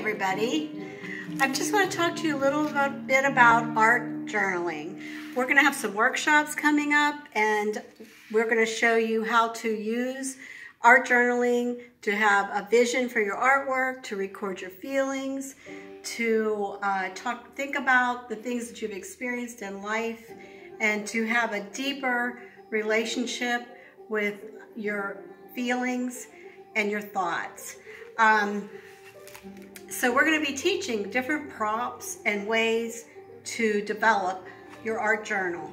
everybody. I just want to talk to you a little bit about art journaling. We're going to have some workshops coming up, and we're going to show you how to use art journaling to have a vision for your artwork, to record your feelings, to think about the things that you've experienced in life, and to have a deeper relationship with your feelings and your thoughts. So we're going to be teaching different prompts and ways to develop your art journal.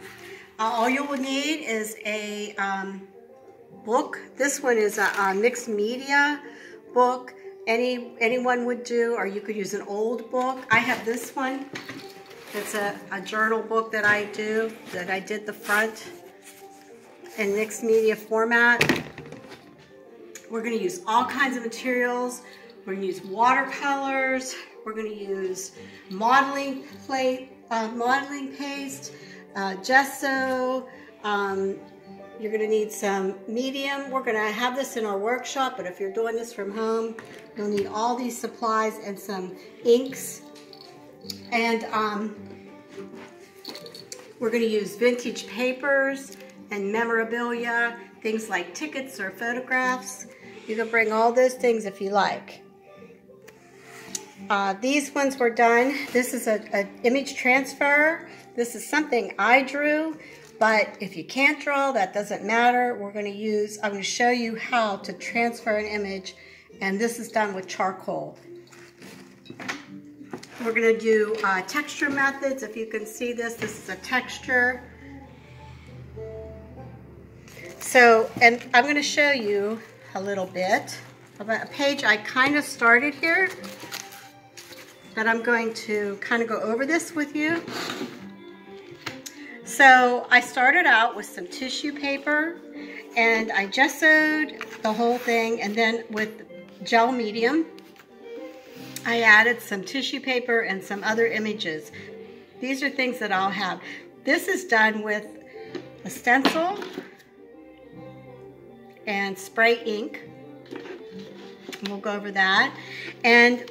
All you will need is a book. This one is a mixed media book. Anyone would do, or you could use an old book. I have this one. It's a journal book that I did the front in mixed media format. We're going to use all kinds of materials. We're going to use watercolors. We're going to use modeling paste, gesso. You're going to need some medium. We're going to have this in our workshop, but if you're doing this from home, you'll need all these supplies and some inks. And we're going to use vintage papers and memorabilia, things like tickets or photographs. You can bring all those things if you like. These ones were done. This is an image transfer. This is something I drew, but if you can't draw, that doesn't matter. I'm going to show you how to transfer an image, and this is done with charcoal. We're going to do texture methods. If you can see this is a texture. So, and I'm going to show you a little bit about a page I kind of started here, that I'm going to kind of go over this with you. So I started out with some tissue paper, and I gessoed the whole thing, and then with gel medium, I added some tissue paper and some other images. These are things that I'll have. This is done with a stencil and spray ink. We'll go over that. And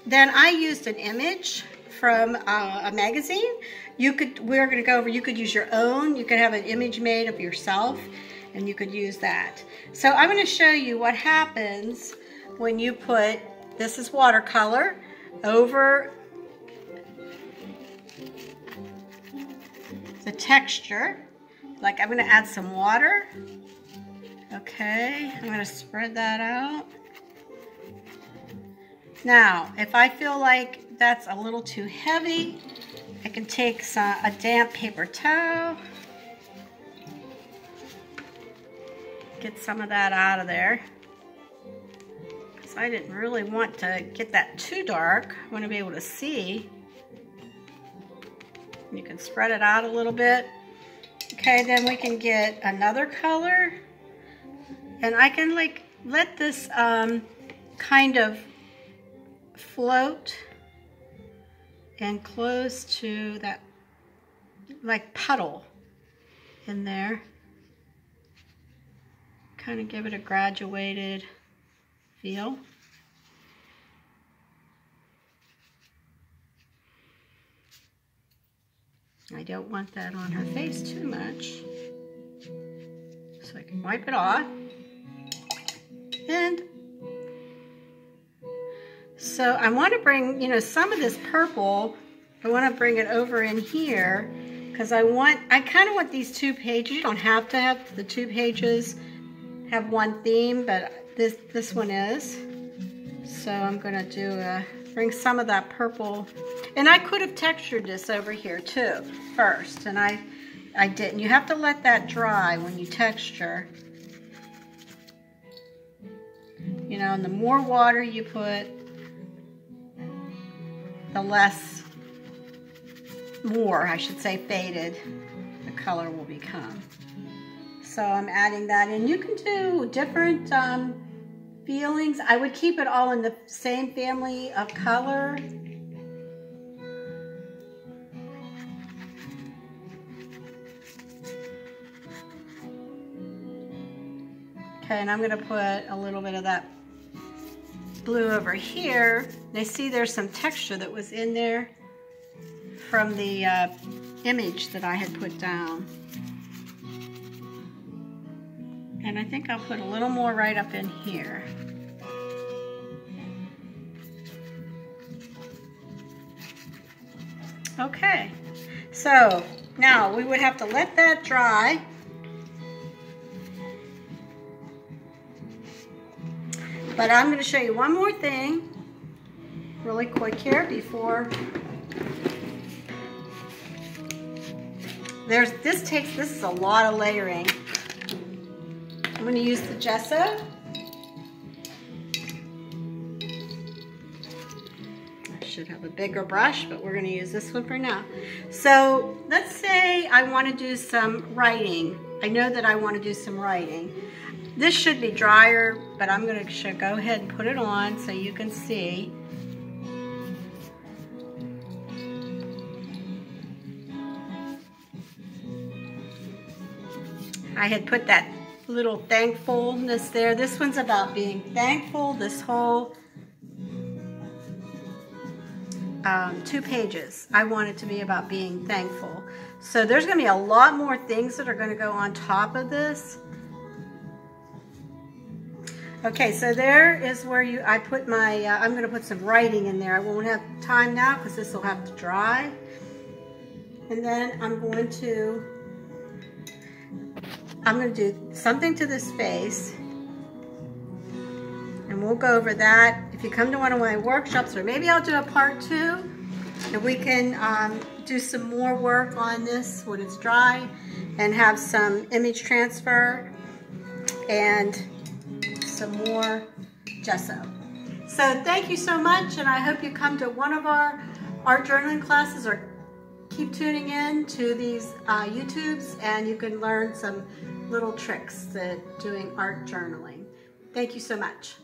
then I used an image from a magazine. You could use your own. You could have an image made of yourself, and you could use that. So I'm going to show you what happens when you put, this is watercolor, over the texture. Like, I'm going to add some water. Okay, I'm going to spread that out. Now, if I feel like that's a little too heavy, I can take a damp paper towel, get some of that out of there, because I didn't really want to get that too dark. I want to be able to see. You can spread it out a little bit. Okay, then we can get another color, and I can like let this kind of float and close to that like puddle in there. Kind of give it a graduated feel. I don't want that on her face too much, so I can wipe it off. And so I want to bring, some of this purple, I want to bring it over in here, because I kind of want these 2 pages. You don't have to have the 2 pages have one theme, but this one is. So I'm going to bring some of that purple, and I could have textured this over here too first, and I didn't. You have to let that dry when you texture. And the more water you put, the more faded the color will become. So I'm adding that in. You can do different feelings. I would keep it all in the same family of color. Okay, and I'm going to put a little bit of that blue over here, they see there's some texture that was in there from the image that I had put down. And I think I'll put a little more right up in here. Okay, so now we would have to let that dry. But I'm going to show you one more thing really quick here before. This is a lot of layering. I'm going to use the gesso. I should have a bigger brush, but we're going to use this one for now. So let's say I want to do some writing. I know that I want to do some writing. This should be drier, but I'm going to go ahead and put it on so you can see. I had put that little thankfulness there. This one's about being thankful. This whole 2 pages, I want it to be about being thankful. So there's going to be a lot more things that are going to go on top of this. Okay, so there is where I put my, I'm going to put some writing in there. I won't have time now because this will have to dry. And then I'm going to do something to this face. And we'll go over that. If you come to one of my workshops, or maybe I'll do a part 2, and we can do some more work on this when it's dry and have some image transfer and some more gesso. So thank you so much, and I hope you come to one of our art journaling classes, or keep tuning in to these YouTubes, and you can learn some little tricks to doing art journaling. Thank you so much.